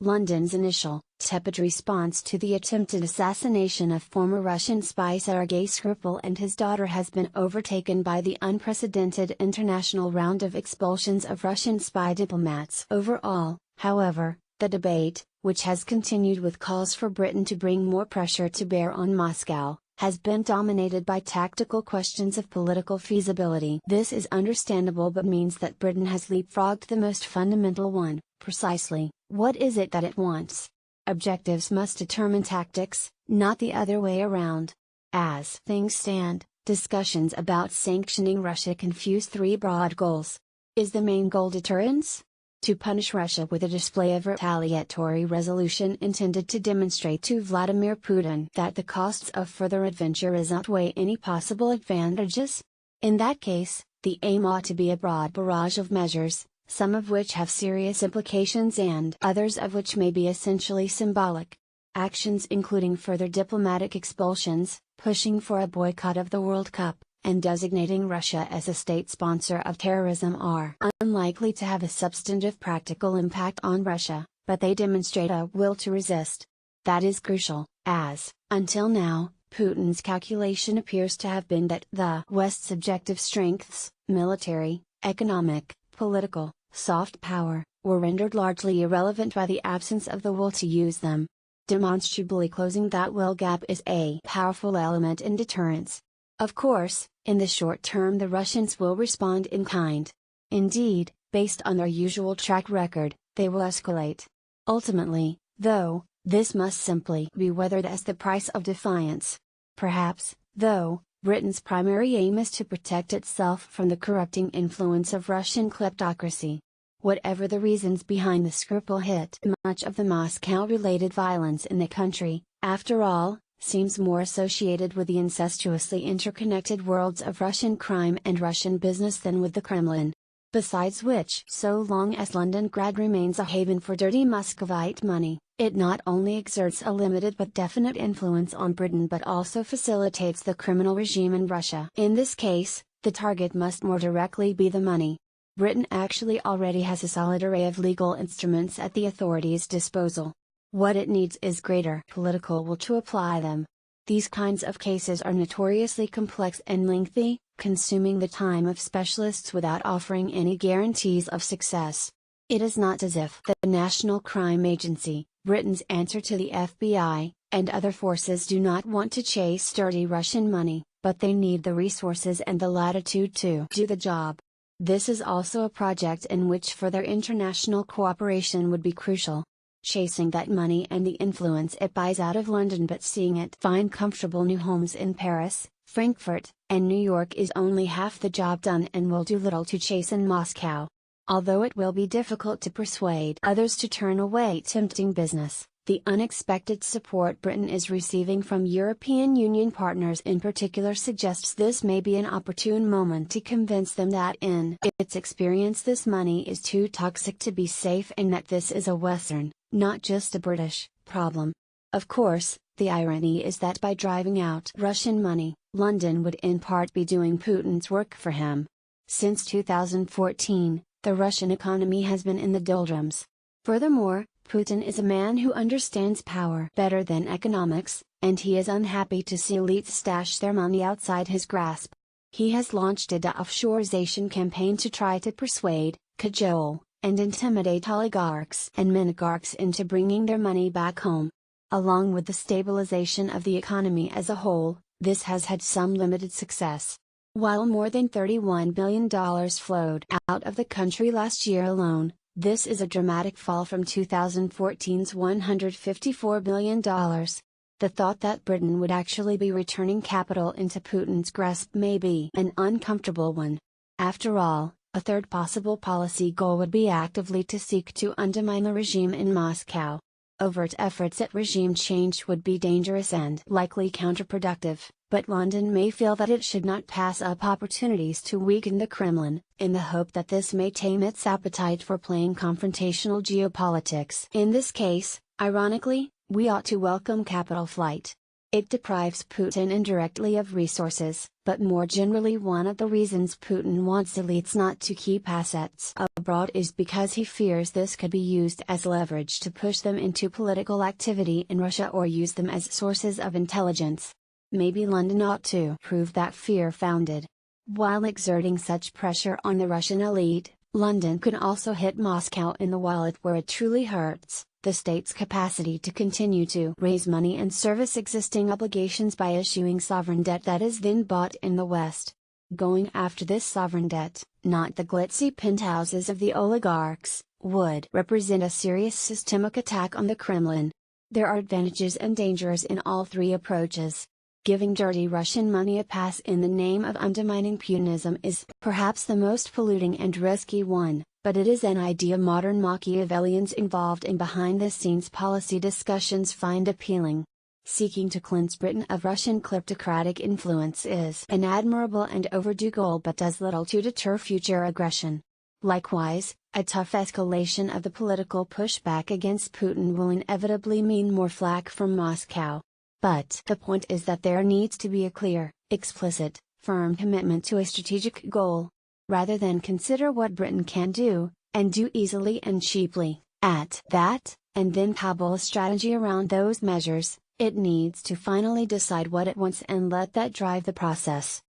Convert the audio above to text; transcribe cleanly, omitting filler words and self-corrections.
London's initial, tepid response to the attempted assassination of former Russian spy Sergei Skripal and his daughter has been overtaken by the unprecedented international round of expulsions of Russian spy diplomats. Overall, however, the debate, which has continued with calls for Britain to bring more pressure to bear on Moscow, has been dominated by tactical questions of political feasibility. This is understandable but means that Britain has leapfrogged the most fundamental one: precisely, what is it that it wants? Objectives must determine tactics, not the other way around. As things stand, discussions about sanctioning Russia confuse three broad goals. Is the main goal deterrence? To punish Russia with a display of retaliatory resolution intended to demonstrate to Vladimir Putin that the costs of further adventure outweigh any possible advantages? In that case, the aim ought to be a broad barrage of measures, some of which have serious implications and others of which may be essentially symbolic. Actions including further diplomatic expulsions, pushing for a boycott of the World Cup, and designating Russia as a state sponsor of terrorism are unlikely to have a substantive practical impact on Russia, but they demonstrate a will to resist. That is crucial, as, until now, Putin's calculation appears to have been that the West's objective strengths, military, economic, political, soft power, were rendered largely irrelevant by the absence of the will to use them. Demonstrably closing that will gap is a powerful element in deterrence. Of course, in the short term the Russians will respond in kind. Indeed, based on their usual track record, they will escalate. Ultimately, though, this must simply be weathered as the price of defiance. Perhaps, though, Britain's primary aim is to protect itself from the corrupting influence of Russian kleptocracy. Whatever the reasons behind the Skripal hit, much of the Moscow-related violence in the country, after all, seems more associated with the incestuously interconnected worlds of Russian crime and Russian business than with the Kremlin. Besides which, so long as Londongrad remains a haven for dirty Muscovite money, it not only exerts a limited but definite influence on Britain but also facilitates the criminal regime in Russia. In this case, the target must more directly be the money. Britain actually already has a solid array of legal instruments at the authorities' disposal. What it needs is greater political will to apply them. These kinds of cases are notoriously complex and lengthy, consuming the time of specialists without offering any guarantees of success. It is not as if the National Crime Agency, Britain's answer to the FBI, and other forces do not want to chase dirty Russian money, but they need the resources and the latitude to do the job. This is also a project in which further international cooperation would be crucial. Chasing that money and the influence it buys out of London but seeing it find comfortable new homes in Paris, Frankfurt, and New York is only half the job done and will do little to chase in Moscow. Although it will be difficult to persuade others to turn away tempting business, the unexpected support Britain is receiving from European Union partners in particular suggests this may be an opportune moment to convince them that in its experience this money is too toxic to be safe and that this is a Western, not just a British, problem. Of course, the irony is that by driving out Russian money, London would in part be doing Putin's work for him. Since 2014, the Russian economy has been in the doldrums. Furthermore, Putin is a man who understands power better than economics, and he is unhappy to see elites stash their money outside his grasp. He has launched a de-offshorization campaign to try to persuade, cajole, and intimidate oligarchs and minigarchs into bringing their money back home. Along with the stabilization of the economy as a whole, this has had some limited success. While more than $31 billion flowed out of the country last year alone, this is a dramatic fall from 2014's $154 billion. The thought that Britain would actually be returning capital into Putin's grasp may be an uncomfortable one. After all, a third possible policy goal would be actively to seek to undermine the regime in Moscow. Overt efforts at regime change would be dangerous and likely counterproductive, but London may feel that it should not pass up opportunities to weaken the Kremlin, in the hope that this may tame its appetite for playing confrontational geopolitics. In this case, ironically, we ought to welcome capital flight. It deprives Putin indirectly of resources, but more generally one of the reasons Putin wants elites not to keep assets abroad is because he fears this could be used as leverage to push them into political activity in Russia or use them as sources of intelligence. Maybe London ought to prove that fear founded. While exerting such pressure on the Russian elite, London could also hit Moscow in the wallet where it truly hurts, the state's capacity to continue to raise money and service existing obligations by issuing sovereign debt that is then bought in the West. Going after this sovereign debt, not the glitzy penthouses of the oligarchs, would represent a serious systemic attack on the Kremlin. There are advantages and dangers in all three approaches. Giving dirty Russian money a pass in the name of undermining Putinism is perhaps the most polluting and risky one, but it is an idea modern Machiavellians involved in behind-the-scenes policy discussions find appealing. Seeking to cleanse Britain of Russian kleptocratic influence is an admirable and overdue goal but does little to deter future aggression. Likewise, a tough escalation of the political pushback against Putin will inevitably mean more flack from Moscow. But the point is that there needs to be a clear, explicit, firm commitment to a strategic goal. Rather than consider what Britain can do, and do easily and cheaply, at that, and then cobble a strategy around those measures, it needs to finally decide what it wants and let that drive the process.